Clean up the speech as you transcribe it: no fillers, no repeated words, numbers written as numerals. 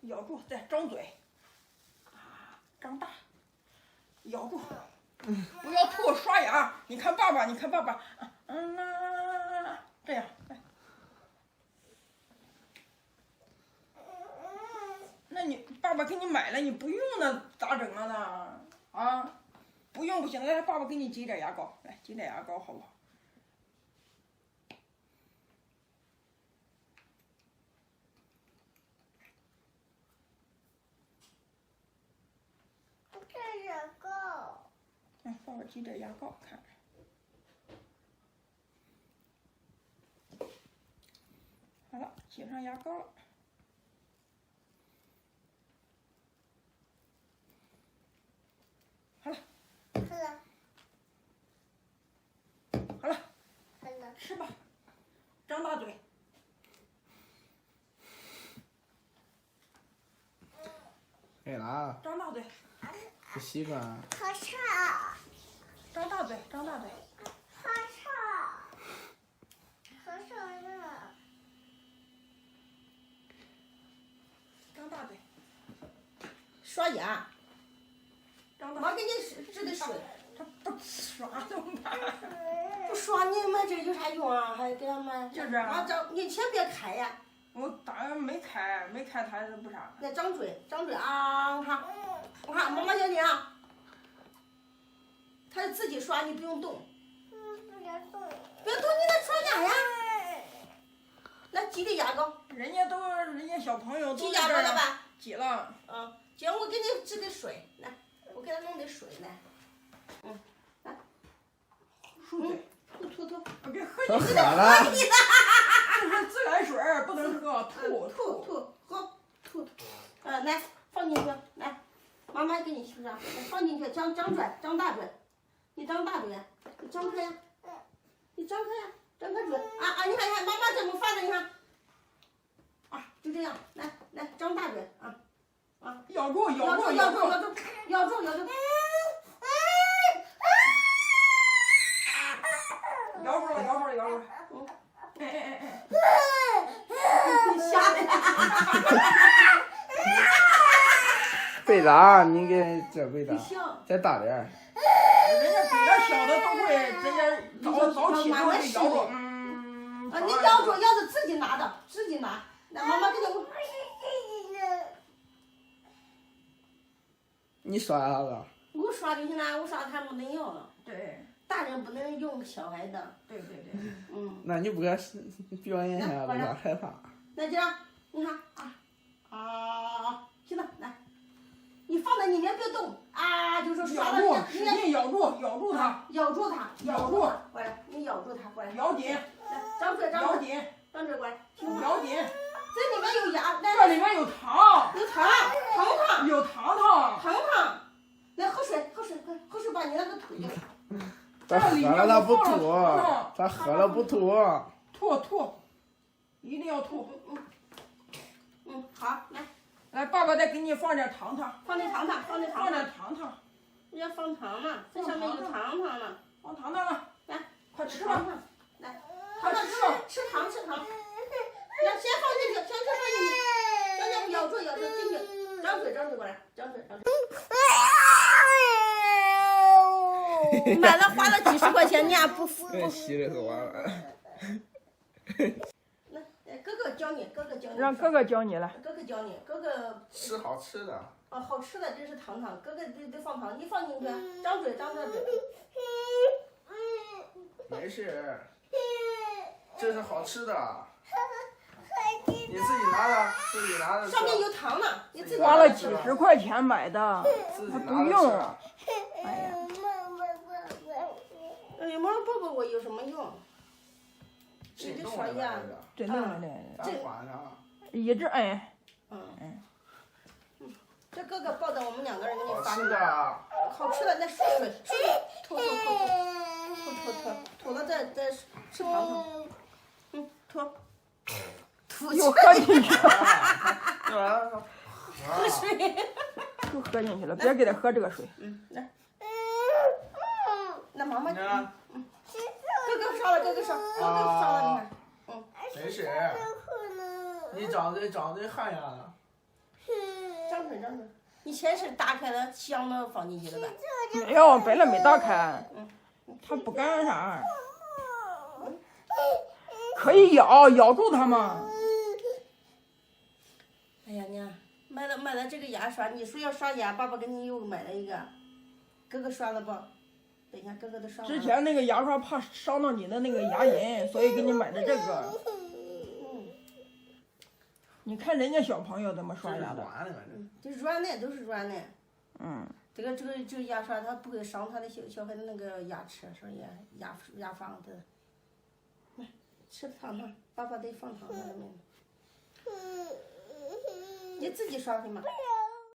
咬住，再张嘴，啊，张大，咬住，不要吐，刷牙。你看爸爸，你看爸爸，这样，那你爸爸给你买了，你不用那咋整啊呢？啊，不用不行，来，爸爸给你挤点牙膏，来挤点牙膏好不好？爸爸挤点牙膏，看。好了，挤上牙膏了。好了。好了。吃吧，张大嘴。给了。张大嘴。不习惯。好臭。张大嘴，张大嘴。好臭。好臭呢。张大嘴。刷牙。张大。妈给你治的水。他不刷怎么办？不刷你买这有啥用啊？还给他买？就是。啊，你先别开呀。我当然没开它是不啥。再张嘴啊！我看，妈妈教你啊。他自己刷，你不用动。不要动。不要动，你得刷牙呀。来挤的牙膏。人家小朋友都挤牙膏了吧？挤了。姐，我给你治的水，来，我给他弄的水来。来。漱嘴。吐。我给喝他你喝了。这是自来水，不能喝，喝。来，放进去，来，妈妈给你洗上，放进去，张大嘴，你张大嘴，你张开呀，张开嘴，你看，妈妈怎么放的？你看，就这样，来，张大嘴，咬住。咬住。吓的。贝达，你给这贝达，再大点。人家比他小的都会，人家早起都会咬住。你咬住，要是自己拿的，那妈妈给你。你刷牙了？我刷就行了，我刷他没能要了。对。大人不能用小孩的。对。那你不给表演一下，让他害怕。那这样，你看行了，来，你放在里面别动就是刷到使劲咬住它。过来，你咬住它，过来。咬紧。张嘴，咬紧。张嘴过来。咬紧。这里面有牙，这里面有糖。有糖。糖。来喝水，把你那个吐掉。他喝了他不吐。吐，一定要吐。好，来，爸爸再给你放点糖。放点糖。你要放糖嘛，这上面有糖呢。放糖了，来，快吃吧。来，快吃吧。吃糖。要先放进去，先咬住进去，张嘴过来，张嘴。买了花了几10块钱，你还不付？洗的是完了。那哥哥教你。让哥哥教你了。哥哥。吃好吃的。好吃的这是糖，哥哥得放糖，你放进去，张嘴。没事，这是好吃的。你自己拿的。上面有糖呢，你自己花了几10块钱买的，还不用。哎呀。妈抱我有什么用？你这刷牙。真弄的。一直摁。这哥哥抱着我们2个人给你发。好吃的，那水，吐了再吃糖。吐。又喝进去了。喝水。又喝进去了，别给他喝这个水。来。那妈妈。哥哥烧了，你看。没事。你长得汗呀了。张嘴。你先是打开了，香的放进去了吧？没有，本来没打开，他不敢啥。可以咬住他嘛。哎呀娘，买了这个牙刷，你说要刷牙，爸爸给你又买了一个。哥哥刷了不？等一下，哥哥都刷完了。之前那个牙刷怕伤到你的那个牙龈，所以给你买的这个。你看人家小朋友怎么刷牙的？这软的都是软的。嗯。这个牙刷它不会伤他的小孩的那个牙齿，说牙房的。来，吃糖糖，爸爸得放糖在里面。你自己刷去嘛。不要。